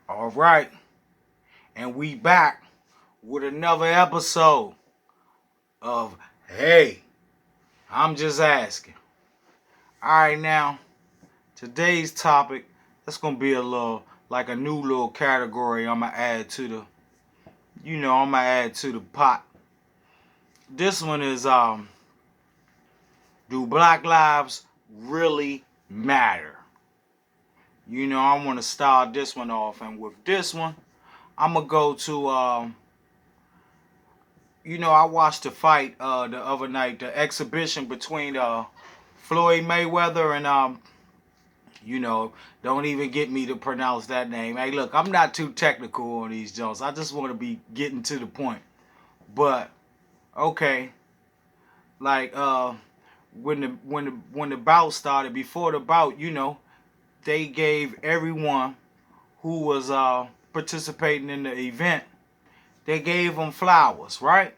All right, and we back with another episode of Hey, I'm Just Asking. All right, now today's topic that's gonna be a little like a new little category. I'm gonna add to the pot. This one is do Black lives really matter? I want to start this one off, and with this one, I'm gonna go to I watched the fight the other night, the exhibition between Floyd Mayweather and you know, don't even get me to pronounce that name. Hey, look, I'm not too technical on these jokes. I just want to be getting to the point. But okay, like when the bout started, before the bout, they gave everyone who was participating in the event, they gave them flowers, right?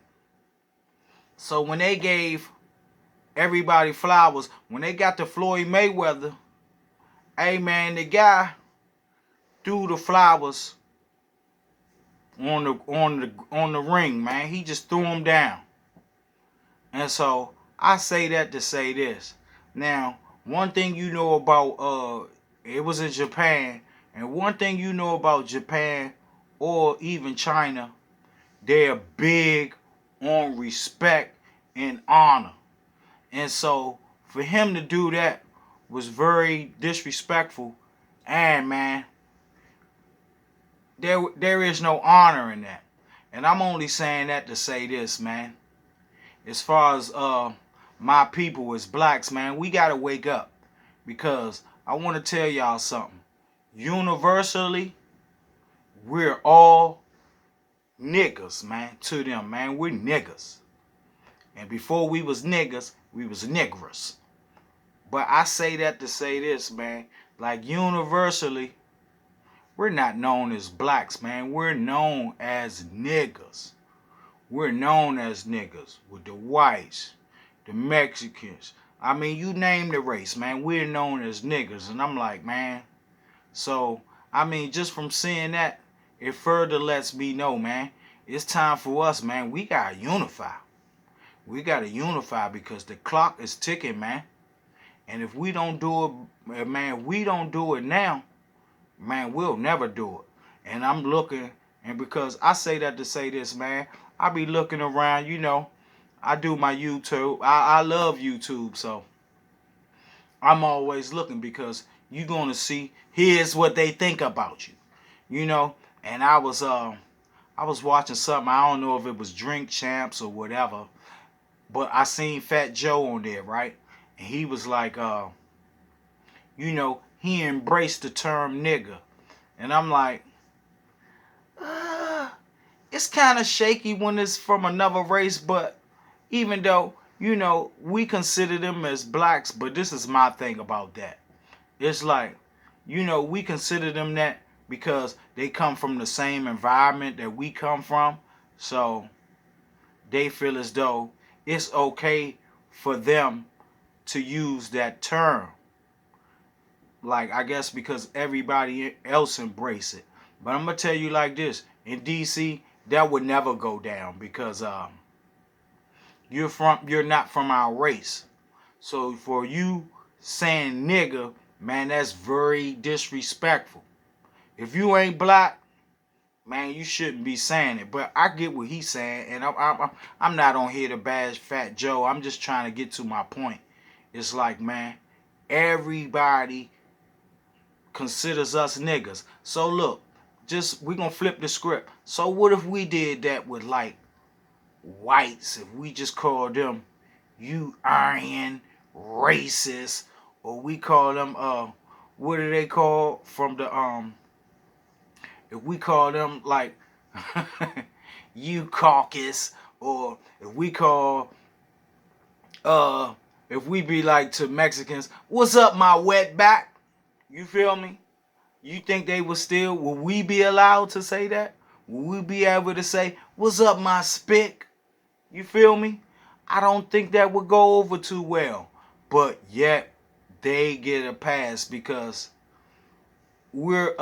So when they gave everybody flowers, when they got to Floyd Mayweather, hey man, the guy threw the flowers on the ring, man. He just threw them down. And so I say that to say this. Now, one thing you know about it was in Japan, and one thing you know about Japan or even China, they're big on respect and honor. And so for him to do that was very disrespectful. And man, there is no honor in that. And I'm only saying that to say this, man. As far as my people as blacks, man, we gotta wake up. Because I want to tell y'all something. Universally, we're all niggas, man. To them, man, we're niggas. And before we was niggas, we was niggers. But I say that to say this, man. Like universally, we're not known as blacks, man. We're known as niggas. We're known as niggas with the whites, the Mexicans. I mean, you name the race, man. We're known as niggas. And I'm like, man. So, I mean, just from seeing that, it further lets me know, man. It's time for us, man. We gotta unify. We gotta unify because the clock is ticking, man. And if we don't do it, man, we don't do it now, man, we'll never do it. And I'm looking, and because I say that to say this, man, I be looking around, I do my YouTube. I love YouTube, so I'm always looking because you're gonna see here's what they think about you. You know, and I was watching something, I don't know if it was Drink Champs or whatever, but I seen Fat Joe on there, right? And he was like, he embraced the term nigga. And I'm like, it's kind of shaky when it's from another race, but even though, we consider them as blacks, but this is my thing about that. It's like, we consider them that because they come from the same environment that we come from. So they feel as though it's okay for them to use that term. Like, I guess because everybody else embrace it. But I'm going to tell you like this. In D.C., that would never go down because you're not from our race. So for you saying nigga, man, that's very disrespectful. If you ain't black, man, you shouldn't be saying it. But I get what he's saying, and I'm not on here to bash Fat Joe. I'm just trying to get to my point. It's like, man, everybody considers us niggas. So look, we gonna flip the script. So what if we did that with like whites? If we just called them you Aryan racist, or we call them what do they call from the if we call them like you caucus, or if we call if we be like to Mexicans, what's up my wetback? You feel me? You think will we be allowed to say that? Will we be able to say, what's up my spick? You feel me? I don't think that would go over too well. But yet, they get a pass because we're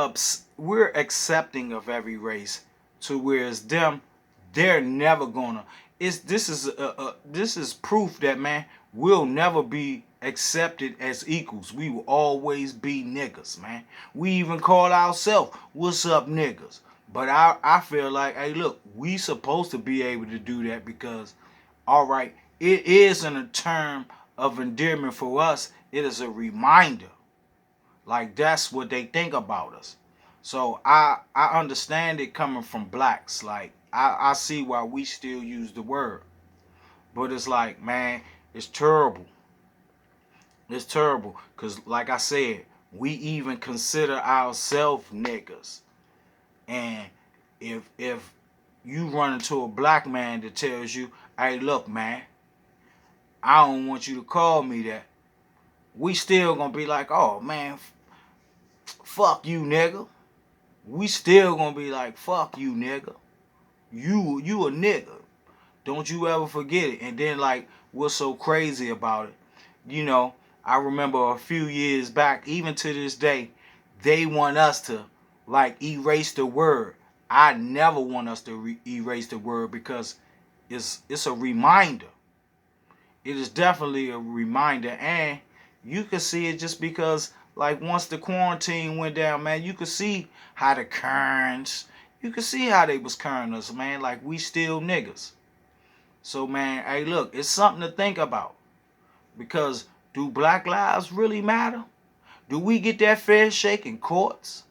we're accepting of every race, to whereas them, they're never gonna. This is proof that, man, we'll never be accepted as equals. We will always be niggas, man. We even call ourselves "What's up, niggas?" But I feel like, hey, look, we supposed to be able to do that because, all right, it isn't a term of endearment for us. It is a reminder. Like, that's what they think about us. So I understand it coming from blacks. Like, I see why we still use the word. But it's like, man, it's terrible. It's terrible. Cause like I said, we even consider ourselves niggas. And if you run into a black man that tells you, hey, look, man, I don't want you to call me that, we still gonna be like, oh man, fuck you, nigga. We still gonna be like, fuck you, nigga. You a nigga. Don't you ever forget it. And then, like, what's so crazy about it, you know, I remember a few years back, even to this day, they want us to, like, erase the word. I never want us to erase the word because it's a reminder. It is definitely a reminder. And you can see it just because, like, once the quarantine went down, man, you could see how the Kerns, you could see how they was curring us, man. Like, we still niggas. So, man, hey, look, it's something to think about. Because do black lives really matter? Do we get that fair shake in courts?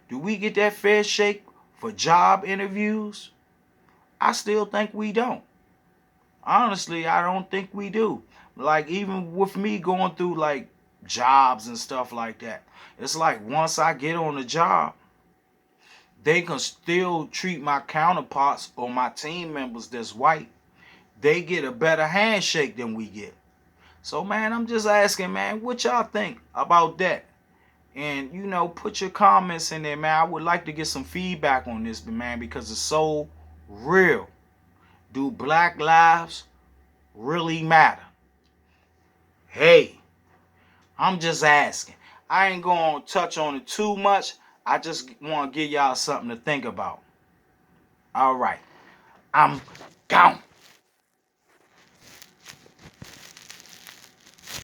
Do we get that fair shake for job interviews? I still think we don't. Honestly, I don't think we do. Like, even with me going through, like, jobs and stuff like that, it's like once I get on the job, they can still treat my counterparts or my team members that's white. They get a better handshake than we get. So, man, I'm just asking, man, what y'all think about that? And, you know, put your comments in there, man. I would like to get some feedback on this, man, because it's so real. Do black lives really matter? Hey, I'm just asking. I ain't going to touch on it too much. I just want to give y'all something to think about. All right. I'm gone.